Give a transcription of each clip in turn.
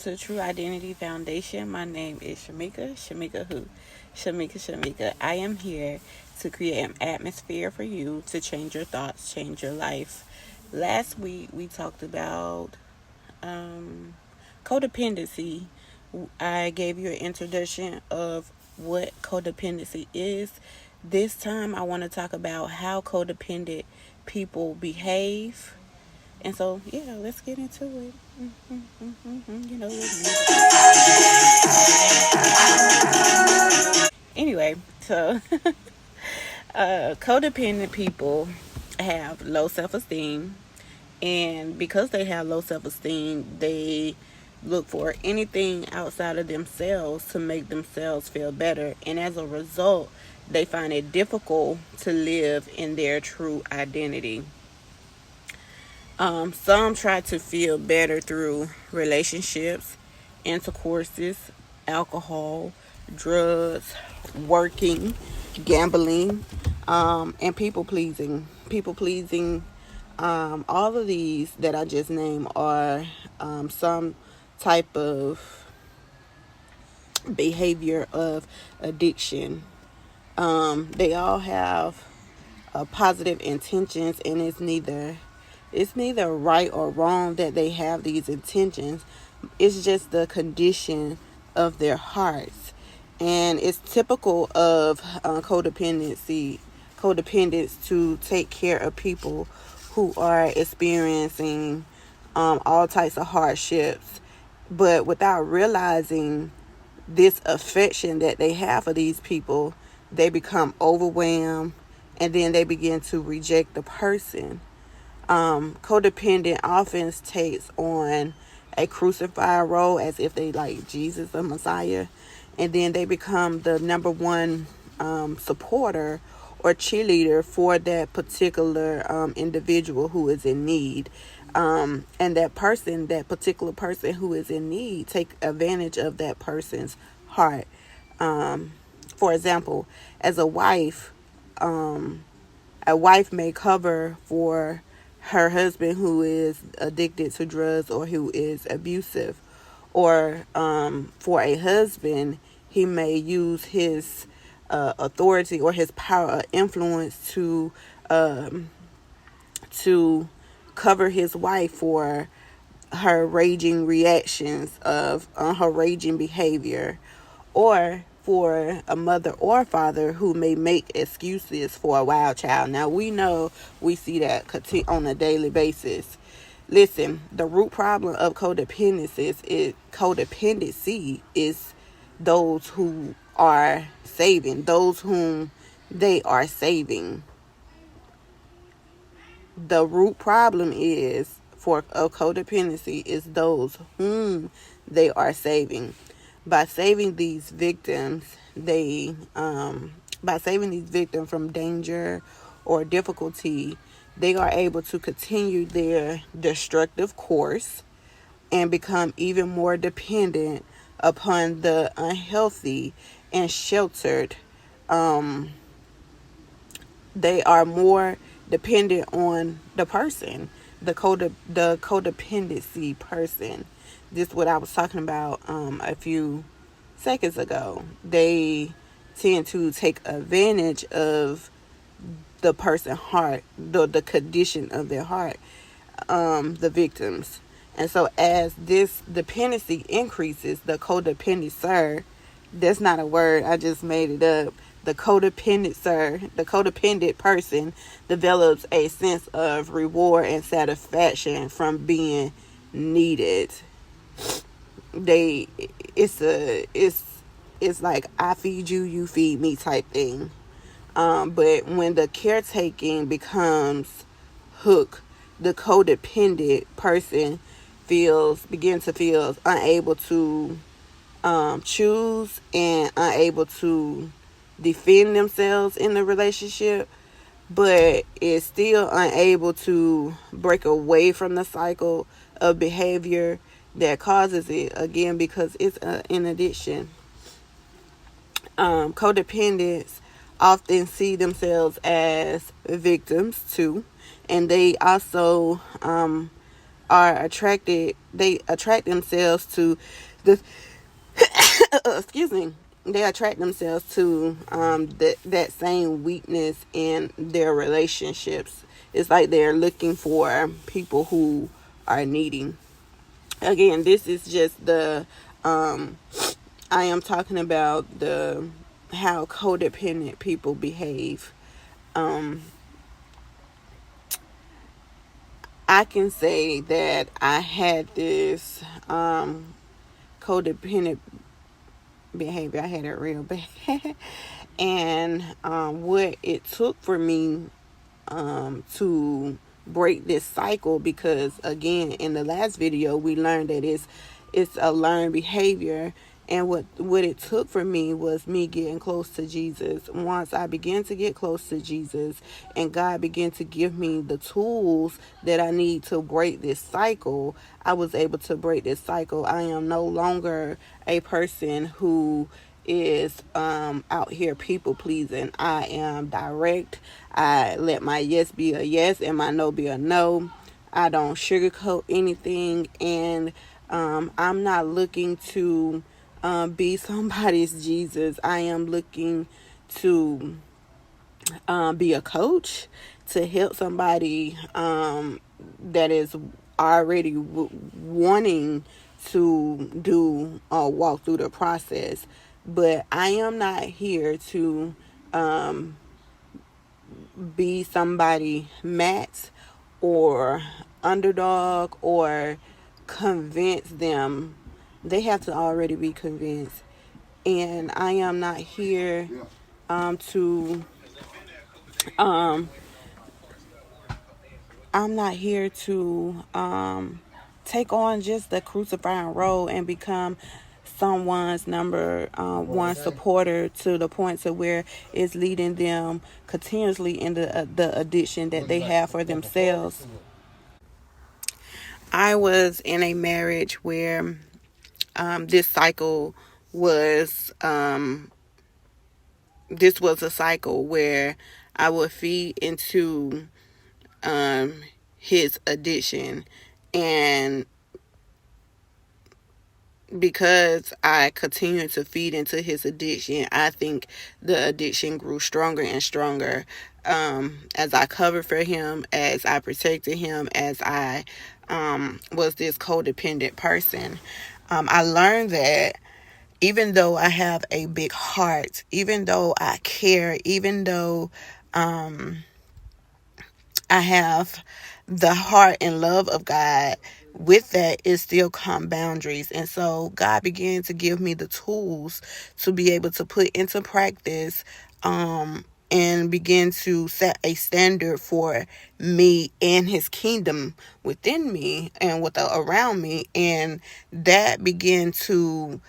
to True Identity Foundation. My name is Shamika. Shamika who? Shamika. I am here to create an atmosphere for you to change your thoughts, change your life. Last week we talked about codependency. I gave you an introduction of what codependency is. This time I want to talk about how codependent people behave. And so, yeah, let's get into it. You know, anyway, so codependent people have low self esteem, and because they have low self esteem, they look for anything outside of themselves to make themselves feel better, and as a result, they find it difficult to live in their true identity. Some try to feel better through relationships, intercourses, alcohol, drugs, working, gambling, and people pleasing. People pleasing, all of these that I just named are some type of behavior of addiction. They all have positive intentions, and it's neither right or wrong that they have these intentions. It's just the condition of their hearts, and it's typical of codependence to take care of people who are experiencing all types of hardships, but without realizing this affection that they have for these people, they become overwhelmed, and then they begin to reject the person. Codependent often takes on a crucified role as if they like Jesus, the Messiah, and then they become the number one supporter or cheerleader for that particular individual who is in need. And that particular person who is in need, take advantage of that person's heart. For example, as a wife may cover for her husband who is addicted to drugs or who is abusive, or for a husband, he may use his authority or his power of influence to cover his wife for her raging reactions of her raging behavior, or for a mother or father who may make excuses for a wild child. Now, we see that on a daily basis. Listen, the root problem of codependency is those who are saving, those whom they are saving. The root problem is for codependency is those whom they are saving. By saving these victims, by saving these victims from danger or difficulty, they are able to continue their destructive course and become even more dependent upon the unhealthy and sheltered. They are more dependent on the person, the codependency person. This is what I was talking about a few seconds ago. They tend to take advantage of the person's heart, the condition of their heart, the victims. And so as this dependency increases, the codependent, that's not a word, I just made it up. The codependent person develops a sense of reward and satisfaction from being needed. It's like I feed you, you feed me type thing. But when the caretaking becomes hook, the codependent person begins to feel unable to choose and unable to defend themselves in the relationship, but is still unable to break away from the cycle of behavior that causes it, again because it's an addiction. Codependents often see themselves as victims too, and they also are attracted, they attract themselves to the excuse me, they attract themselves to that same weakness in their relationships. It's like they're looking for people who are needy. Again, this is just the I am talking about the how codependent people behave. um I can say that I had this codependent behavior. I had it real bad. And what it took for me to break this cycle, because again, in the last video we learned that it's a learned behavior. And what it took for me was me getting close to Jesus. Once I began to get close to Jesus and God began to give me the tools that I need to break this cycle, I was able to break this cycle. I am no longer a person who is out here people pleasing. I am direct. I let my yes be a yes and my no be a no. I don't sugarcoat anything. And I'm not looking to be somebody's Jesus. I am looking to be a coach to help somebody that is already wanting to do or walk through the process. But I am not here to be somebody Matt or underdog or convince them. They have to already be convinced. And I am not here to I'm not here to take on just the crucifying role and become someone's number one supporter to the point to where it's leading them continuously in the addiction that they have for themselves. I was in a marriage where this cycle was this was a cycle where I would feed into his addiction. And because I continued to feed into his addiction, I think the addiction grew stronger and stronger as I covered for him, as I protected him, as I was this codependent person. I learned that even though I have a big heart, even though I care, even though I have the heart and love of God, with that it still come boundaries. And so God began to give me the tools to be able to put into practice and begin to set a standard for me and his kingdom within me and around me. And that began to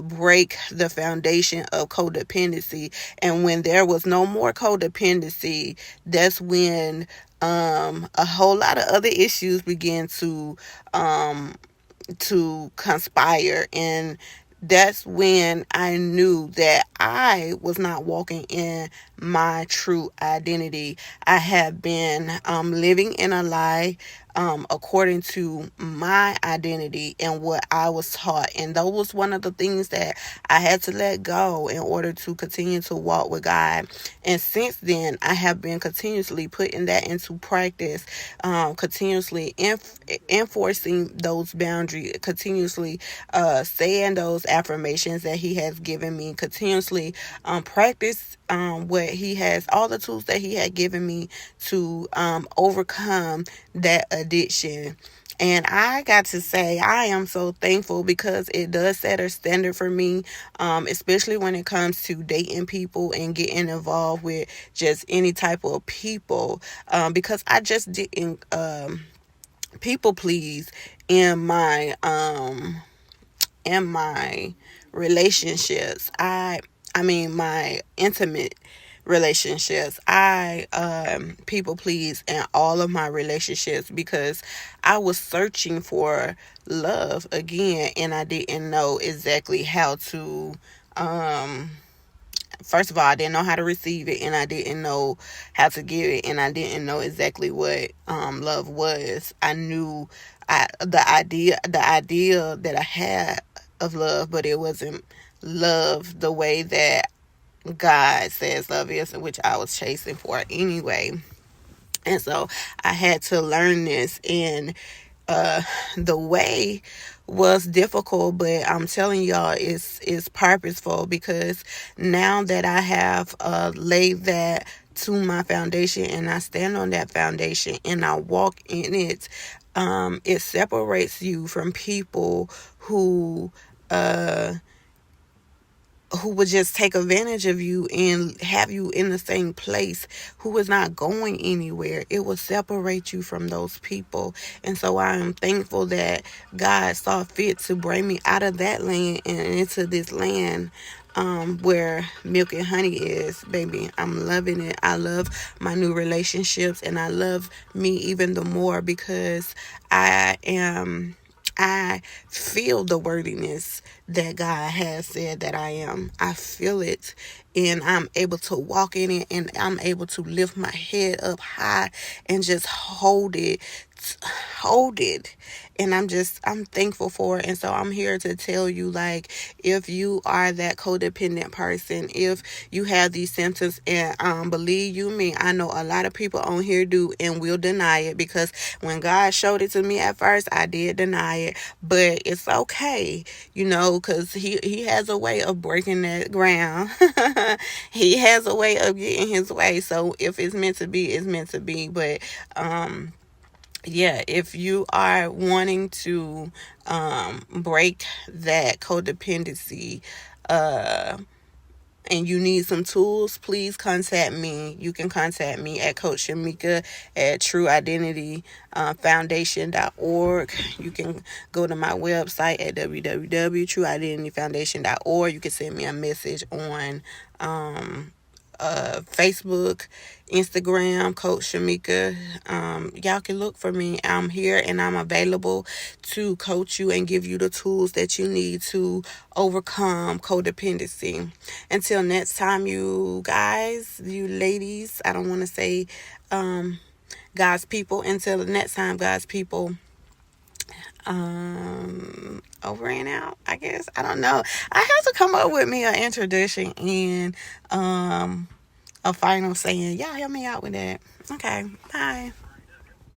break the foundation of codependency. And when there was no more codependency, that's when a whole lot of other issues began to conspire. And that's when I knew that I was not walking in my true identity. I had been living in a lie according to my identity and what I was taught. And that was one of the things that I had to let go in order to continue to walk with God. And since then, I have been continuously putting that into practice, continuously enforcing those boundaries, continuously saying those affirmations that he has given me, continuously practice what he has, all the tools that he had given me to overcome that addiction. And I got to say, I am so thankful because it does set a standard for me, especially when it comes to dating people and getting involved with just any type of people, because I just didn't people please in my relationships. I mean my intimate relationships. I people please in all of my relationships because I was searching for love again, and I didn't know exactly how to first of all, I didn't know how to receive it, and I didn't know how to give it, and I didn't know exactly what love was. I knew the idea that I had of love, but it wasn't love the way that God says love is, which I was chasing for anyway. And so I had to learn this, and the way was difficult, but I'm telling y'all it's purposeful, because now that I have laid that to my foundation, and I stand on that foundation and I walk in it, it separates you from people uh who would just take advantage of you and have you in the same place, who is not going anywhere. It will separate you from those people. And so I am thankful that God saw fit to bring me out of that land and into this land, where milk and honey is. Baby, I'm loving it. I love my new relationships, and I love me even the more, because I feel the worthiness that God has said that I am. I feel it, and I'm able to walk in it, and I'm able to lift my head up high and just hold it. And I'm thankful for it. And so I'm here to tell you, like, if you are that codependent person, if you have these symptoms, and believe you me, I know a lot of people on here do and will deny it, because when God showed it to me at first, I did deny it. But it's okay, because he has a way of breaking that ground. He has a way of getting his way. So if it's meant to be, it's meant to be. But yeah, if you are wanting to break that codependency, and you need some tools, please contact me. You can contact me at Coach Shamika at TrueIdentityFoundation.org. You can go to my website at www.trueidentityfoundation.org. You can send me a message on Facebook, Instagram, Coach Shamika. Y'all can look for me. I'm here and I'm available to coach you and give you the tools that you need to overcome codependency. Until next time, you guys, you ladies, I don't want to say God's people. Until the next time, God's people. Over and out, I guess. I don't know. I have to come up with me an introduction and a final saying. Y'all help me out with that. Okay, bye.